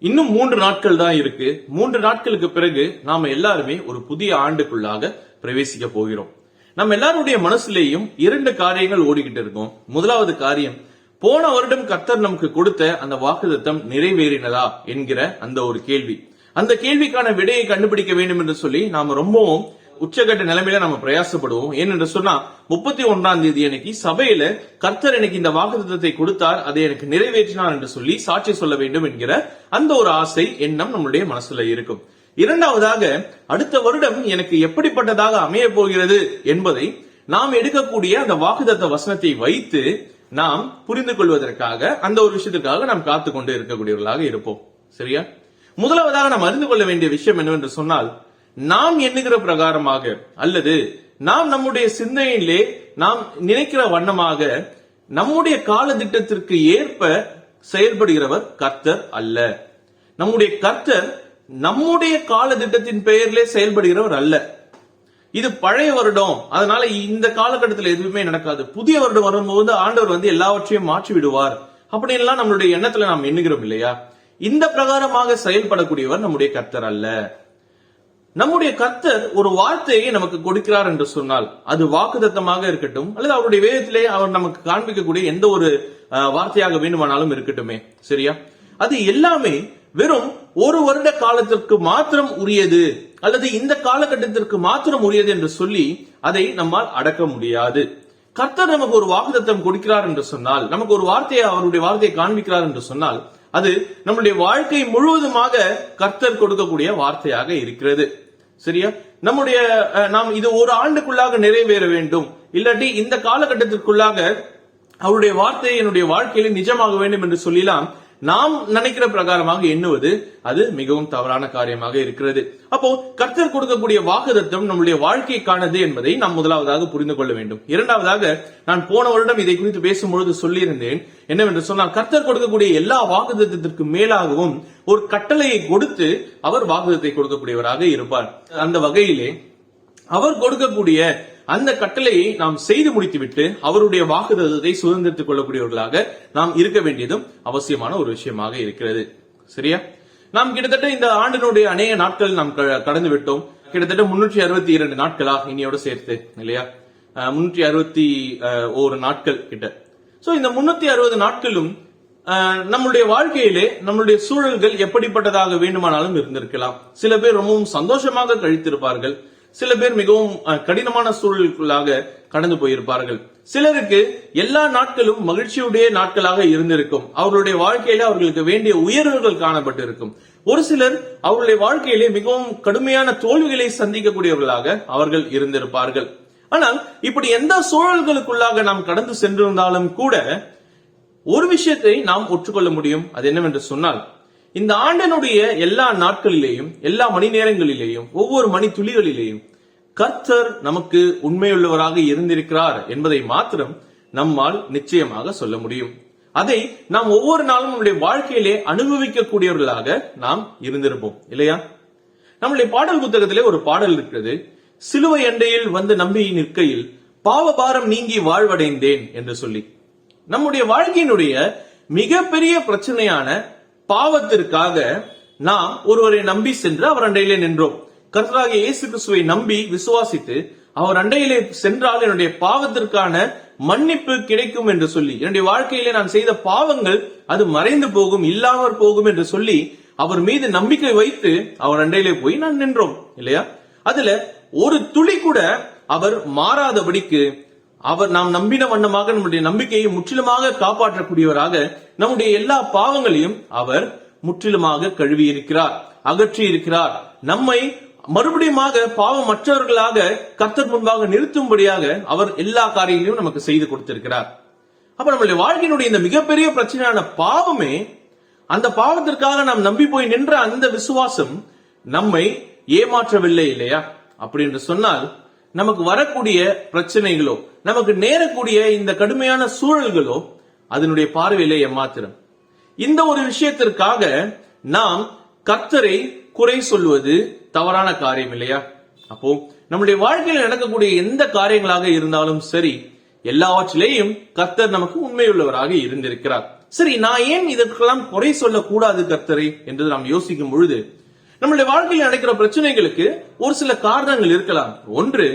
இன்னும் 3 நாட்கள் தான் இருக்கு. 3 நாட்களுக்கு பிறகு நாம எல்லாருமே ஒரு புதிய ஆண்டுக்குள்ளாக பிரவேசிக்க போகிறோம். நம்ம எல்லாருடைய மனசுலேயும் 2 காரியங்கள் ஓடிக்கிட்டு இருக்கும். முதலாவது காரியம், போன வருடம் கர்த்தர் நமக்கு கொடுத்த அந்த வாக்குத்தத்தம் நிறைவேறினதா என்கிற அந்த ஒரு கேள்வி. அந்த கேள்விக்கான விடையை கண்டுபிடிக்க வேண்டும் என்று சொல்லி நாம ரொம்பவும் உச்சகட்ட நிலைமையில நம்ம பிரயாசப்படுவோம். ஏனென்று சொன்னா 31ஆம் தேதி அன்னைக்கு சபையில கர்த்தர் எனக்கு இந்த வாக்குத்தத்தத்தை கொடுத்தார், அதை எனக்கு நிறைவேற்றினார் என்று சொல்லி சாட்சி சொல்ல வேண்டும் என்கிற அந்த ஒரு ஆசை எண்ணம் நம்முடைய மனசுல இருக்கும். இரண்டாவதாக, அடுத்த வருடம் எனக்கு எப்படிப்பட்டதாக அமைய போகிறது என்பதை நாம் எடுக்கக்கூடிய அந்த வாக்குத்தத்த வசனத்தை வைத்து நாம் புரிந்து கொள்வதற்காக அந்த ஒரு விஷயத்திற்காக நாம் காத்துக்கொண்டு இருக்கக்கூடியவர்களாக இருப்போம். சரியா? முதலாவதாக நாம் அறிந்து கொள்ள வேண்டிய விஷயம் என்னவென்று சொன்னால், நாம் எண்ணுகிற பிரகாரமாக அல்லது நாம் நம்முடைய சிந்தனையிலே நாம் நினைக்கிற வண்ணமாக நம்முடைய கால திட்டத்திற்கு ஏற்ப செயல்படுகிறவர் கர்த்தர் அல்ல. நம்முடைய கர்த்தர் நம்முடைய கால திட்டத்தின் பெயரிலே செயல்படுகிறவர் அல்ல. இது பழைய வருடம், அதனால இந்த காலகட்டத்தில் எதுவுமே நடக்காது, புதிய வருடம் வரும்போது ஆண்டவர் எல்லாவற்றையும் மாற்றி விடுவார் அப்படின்லாம் நம்மளுடைய எண்ணத்துல நாம் எண்ணுகிறோம் இல்லையா? இந்த பிரகாரமாக செயல்படக்கூடியவர் நம்முடைய கர்த்தர் அல்ல. நம்முடைய கர்த்தர் ஒரு வார்த்தையை நமக்கு கொடுக்கிறார் என்று சொன்னால், அது வாக்குத்தத்தமாக இருக்கட்டும் அல்லது அவருடைய வேதத்திலே அவர் நமக்கு காண்பிக்கக்கூடிய எந்த ஒரு வார்த்தையாக வேண்டுமானாலும் இருக்கட்டுமே, சரியா? அது எல்லாமே வெறும் ஒரு வருட காலத்திற்கு மாத்திரம் உரியது அல்லது இந்த காலகட்டத்திற்கு மாத்திரம் உரியது என்று சொல்லி அதை நம்மால் அடக்க முடியாது. கர்த்தர் நமக்கு ஒரு வாக்குத்தத்தம் கொடுக்கிறார் என்று சொன்னால், நமக்கு ஒரு வார்த்தையை அவருடைய வார்த்தையை காண்பிக்கிறார் என்று சொன்னால், அது நம்முடைய வாழ்க்கை முழுவதுமாக கர்த்தர் கொடுக்கக்கூடிய வார்த்தையாக இருக்கிறது. சரியா? நாம் இது ஒரு ஆண்டுக்குள்ளாக நிறைவேற வேண்டும், இல்லாட்டி இந்த காலகட்டத்திற்குள்ளாக அவருடைய வார்த்தையை என்னுடைய வாழ்க்கையில நிஜமாக வேண்டும் என்று சொல்லலாம் நாம் நினைக்கிற பிரகாரமாக எண்ணுவது அது மிகவும் தவறான காரியமாக இருக்கிறது. அப்போ கர்த்தர் கொடுக்கக்கூடிய வாக்குத்தத்தம் நம்முடைய வாழ்க்கைக்கானது என்பதை நாம் முதலாவதாக புரிந்து கொள்ள வேண்டும். இரண்டாவதாக, நான் போன வருடம் இதை குறித்து பேசும்பொழுது சொல்லியிருந்தேன் என்னவென்று சொன்னால், கர்த்தர் கொடுக்கக்கூடிய எல்லா வாக்குத்தத்திற்கு மேலாகவும் ஒரு கட்டளையை கொடுத்து அவர் வாக்குத்தத்தை கொடுக்கக்கூடியவராக இருப்பார். அந்த வகையிலே அவர் கொடுக்கக்கூடிய அந்த கட்டளையை நாம் செய்து முடித்துவிட்டு அவருடைய வாக்குத்தத்தத்தை சுதந்திரத்துக் கொள்ளக்கூடியவர்களாக நாம் இருக்க வேண்டியதும் அவசியமான ஒரு விஷயமாக இருக்கிறது. சரியா? நாம் கிட்டத்தட்ட இந்த ஆண்டினுடைய அநேக நாட்கள் நாம் கடந்து விட்டோம். கிட்டத்தட்ட 362 நாட்களா இனியோட சேர்த்து, இல்லையா? 361 நாட்கள் கிட்ட. சோ இந்த 360 நாட்களும் நம்முடைய வாழ்க்கையிலே நம்முடைய சூழல்கள் எப்படிப்பட்டதாக வேண்டுமானாலும் இருந்திருக்கலாம். சில பேர் ரொம்பவும் சந்தோஷமாக கழித்திருப்பார்கள், சில பேர் மிகவும் கடினமான சூழலுக்குள்ளாக கடந்து போயிருப்பார்கள். சிலருக்கு எல்லா நாட்களும் மகிழ்ச்சியுடைய நாட்களாக இருந்திருக்கும். அவர்களுடைய வாழ்க்கையில அவர்களுக்கு வேண்டிய உயர்வுகள் காணப்பட்டிருக்கும். ஒரு சிலர் அவர்களுடைய வாழ்க்கையிலே மிகவும் கடுமையான தோல்விகளை சந்திக்கக்கூடியவர்களாக அவர்கள் இருந்திருப்பார்கள். ஆனால் இப்படி எந்த சூழல்களுக்குள்ளாக நாம் கடந்து சென்றிருந்தாலும் கூட ஒரு விஷயத்தை நாம் ஒற்றுக்கொள்ள முடியும். அது என்னவென்று சொன்னால், இந்த ஆண்டினுடைய எல்லா நாட்களிலேயும் எல்லா மணி நேரங்களிலேயும் ஒவ்வொரு மணி துளிகளிலேயும் கர்த்தர் நமக்கு உண்மையுள்ளவராக இருந்திருக்கிறார் என்பதை மாத்திரம் நம்மால் நிச்சயமாக சொல்ல முடியும். அதை நாம் ஒவ்வொரு நாளும் நம்முடைய வாழ்க்கையிலே அனுபவிக்கக்கூடியவர்களாக நாம் இருந்திருப்போம், இல்லையா? நம்முடைய பாடல் புத்தகத்திலே ஒரு பாடல் இருக்கிறது, சிலுவை அண்டையில் வந்து நம்பி நிற்கையில் பாவபாரம் நீங்கி வாழ்வடைந்தேன் என்று சொல்லி. நம்முடைய வாழ்க்கையினுடைய மிகப்பெரிய பிரச்சனையான பாவத்திற்காக நாம் ஒருவரை நம்பி சென்று அவர் அண்டையிலே நின்றோம். கர்த்தராகிய இயேசு கிறிஸ்துவை நம்பி விசுவாசித்து அவர் அண்டையிலே சென்றால் என்னுடைய பாவத்திற்கான மன்னிப்பு கிடைக்கும் என்று சொல்லி, என்னுடைய வாழ்க்கையிலே நான் செய்த பாவங்கள் அது மறைந்து போகும், இல்லாமற் போகும் என்று சொல்லி அவர் மீது நம்பிக்கை வைத்து அவர் அண்டையிலே போய் நான் நின்றோம், இல்லையா? அதுல ஒரு துளி கூட அவர் மாறாதபடிக்கு அவர் நாம் நம்பின வண்ணமாக நம்முடைய நம்பிக்கையை முற்றிலுமாக காப்பாற்றக்கூடியவராக நம்முடைய எல்லா பாவங்களையும் அவர் முற்றிலுமாக கழுவி இருக்கிறார், அகற்றி இருக்கிறார். நம்மை மறுபடியுமாக பாவமற்றவர்களாக கர்த்தர் முன்பாக நிறுத்தும்படியாக அவர் எல்லா காரியங்களையும் நமக்கு செய்து கொடுத்திருக்கிறார். அப்ப நம்முடைய வாழ்க்கையினுடைய இந்த மிகப்பெரிய பிரச்சனையான பாவமே, அந்த பாவத்திற்காக நாம் நம்பி போய் நின்ற அந்த விசுவாசம் நம்மை ஏமாற்றவில்லை, இல்லையா? அப்படி என்று சொன்னால் நமக்கு வரக்கூடிய பிரச்சனைகளோ நமக்கு நேரக்கூடிய இந்த கடுமையான சூழல்களோ அதனுடைய பார்வையிலே ஏமாத்திரம். இந்த ஒரு விஷயத்திற்காக நாம் கர்த்தரை குறை சொல்வது தவறான காரியம், இல்லையா? அப்போ நம்முடைய வாழ்க்கையில் நடக்கக்கூடிய எந்த காரியங்களாக இருந்தாலும் சரி, எல்லாவற்றிலேயும் கர்த்தர் நமக்கு உண்மையுள்ளவராக இருந்திருக்கிறார். சரி, நான் ஏன் இதற்கெல்லாம் குறை சொல்லக்கூடாது கர்த்தரை என்று நாம் யோசிக்கும் பொழுது, நம்முடைய வாழ்க்கையில் நடக்கிற பிரச்சனைகளுக்கு ஒரு சில காரணங்கள் இருக்கலாம். ஒன்று,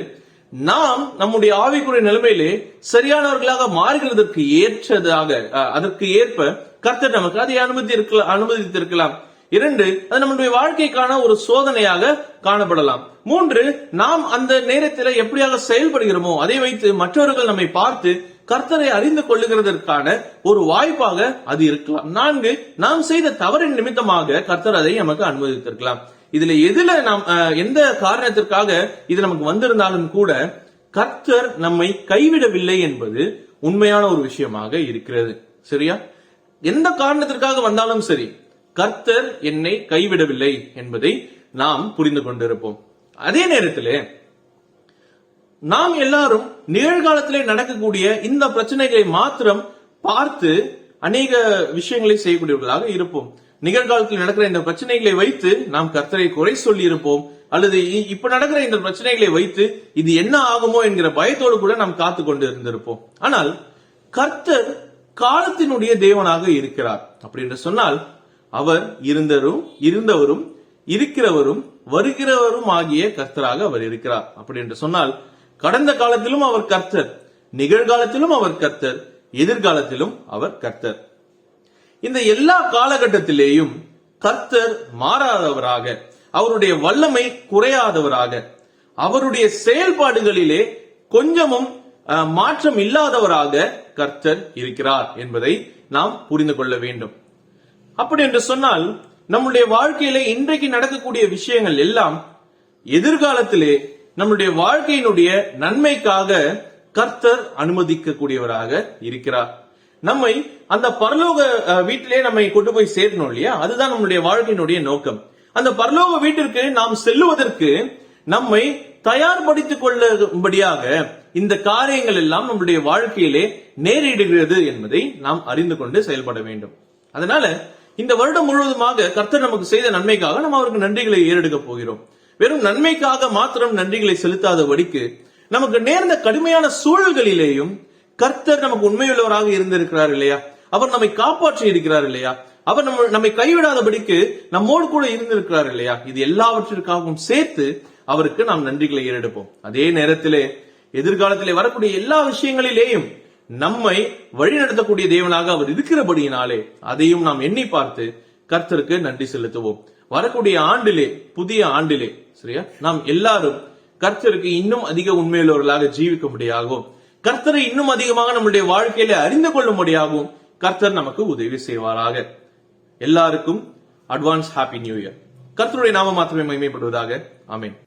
நாம் நம்முடைய ஆவிக்குரிய நிலைமையிலே சரியானவர்களாக மாறுகிறதற்கு ஏற்றதாக, அதற்கு ஏற்ப கர்த்தர் நமக்கு அதை அனுமதித்திருக்கலாம். இரண்டு, அது நம்முடைய வாழ்க்கைக்கான ஒரு சோதனையாக காணப்படலாம். மூன்று, நாம் அந்த நேரத்தில் எப்படியாக செயல்படுகிறோமோ அதை வைத்து மற்றவர்கள் நம்மை பார்த்து கர்த்தரை அறிந்து கொள்ளுகிறதற்கான ஒரு வாய்ப்பாக அது இருக்கலாம். நான்கு, நாம் செய்த தவறின் நிமித்தமாக கர்த்தர் அதை நமக்கு அனுமதித்திருக்கலாம். இதுல நாம் எந்த காரணத்திற்காக இது நமக்கு வந்திருந்தாலும் கூட கர்த்தர் நம்மை கைவிடவில்லை என்பது உண்மையான ஒரு விஷயமாக இருக்கிறது. சரியா? எந்த காரணத்திற்காக வந்தாலும் சரி, கர்த்தர் என்னை கைவிடவில்லை என்பதை நாம் புரிந்து கொண்டிருப்போம். அதே நேரத்திலே நாம் எல்லாரும் நிகழ்காலத்திலே நடக்கக்கூடிய இந்த பிரச்சனைகளை மாத்திரம் பார்த்து அநேக விஷயங்களை செய்யக்கூடியவர்களாக இருப்போம். நிகழ்காலத்தில் நடக்கிற இந்த பிரச்சனைகளை வைத்து நாம் கர்த்தரை குறை சொல்லி இருப்போம், அல்லது இப்ப நடக்கிற இந்த பிரச்சனைகளை வைத்து இது என்ன ஆகுமோ என்கிற பயத்தோடு கூட நாம் காத்து கொண்டு இருந்திருப்போம். ஆனால் கர்த்தர் காலத்தினுடைய தேவனாக இருக்கிறார். அப்படி என்று சொன்னால் அவர் இருந்தவரும் இருக்கிறவரும் வருகிறவரும் ஆகிய கர்த்தராக அவர் இருக்கிறார். அப்படி என்று சொன்னால் கடந்த காலத்திலும் அவர் கர்த்தர், நிகழ்காலத்திலும் அவர் கர்த்தர், எதிர்காலத்திலும் அவர் கர்த்தர். இந்த எல்லா காலகட்டத்திலேயும் கர்த்தர் மாறாதவராக, அவருடைய வல்லமை குறையாதவராக, அவருடைய செயல்பாடுகளிலே கொஞ்சமும் மாற்றம் இல்லாதவராக கர்த்தர் இருக்கிறார் என்பதை நாம் புரிந்து கொள்ள வேண்டும். அப்படி என்று சொன்னால் நம்முடைய வாழ்க்கையிலே இன்றைக்கு நடக்கக்கூடிய விஷயங்கள் எல்லாம் எதிர்காலத்திலே நம்முடைய வாழ்க்கையினுடைய நன்மைக்காக கர்த்தர் அனுமதிக்கக்கூடியவராக இருக்கிறார். நம்மை அந்த பரலோக வீட்டிலே நம்மை கொண்டு போய் சேர்க்கணும் இல்லையா? அதுதான் நம்முடைய வாழ்க்கையினுடைய நோக்கம். அந்த பரலோக வீட்டிற்கு நாம் செல்லுவதற்கு நம்மை தயார்படுத்திக் கொள்ளும்படியாக இந்த காரியங்கள் எல்லாம் நம்முடைய வாழ்க்கையிலே நேரிடுகிறது என்பதை நாம் அறிந்து கொண்டு செயல்பட வேண்டும். அதனால இந்த வருடம் முழுவதுமாக கர்த்தர் நமக்கு செய்த நன்மைக்காக நாம் அவருக்கு நன்றிகளை ஏறெடுக்க போகிறோம். வெறும் நன்மைக்காக மாத்திரம் நன்றிகளை செலுத்தாதபடிக்கு நமக்கு நேர்ந்த கடுமையான சூழல்களிலேயும் கர்த்தர் நமக்கு உண்மையுள்ளவராக இருந்திருக்கிறார் இல்லையா? அவர் நம்மை காப்பாற்றி இருக்கிறார் இல்லையா? அவர் நம்மை கைவிடாதபடிக்கு நம்மோடு கூட இருந்திருக்கிறார் இல்லையா? இது எல்லாவற்றிற்காகவும் சேர்த்து அவருக்கு நாம் நன்றிகளை ஏறெடுப்போம். அதே நேரத்திலே எதிர்காலத்திலே வரக்கூடிய எல்லா விஷயங்களிலேயும் நம்மை வழிநடத்தக்கூடிய தேவனாக அவர் இருக்கிறபடியினாலே அதையும் நாம் எண்ணி பார்த்து கர்த்தருக்கு நன்றி செலுத்துவோம். வரக்கூடிய ஆண்டிலே, புதிய ஆண்டிலே, சரியா, நாம் எல்லாரும் கர்த்தருக்கு இன்னும் அதிக உண்மையுள்ளவர்களாக ஜீவிக்க முடியாகவும், கர்த்தரை இன்னும் அதிகமாக நம்முடைய வாழ்க்கையில அறிந்து கொள்ளும்படியாகவும் கர்த்தர் நமக்கு உதவி செய்வாராக. எல்லாருக்கும் அட்வான்ஸ் ஹாப்பி நியூ இயர். கர்த்தருடைய நாமம் மாத்திரமே மகிமைப்படுவதாக. ஆமென்.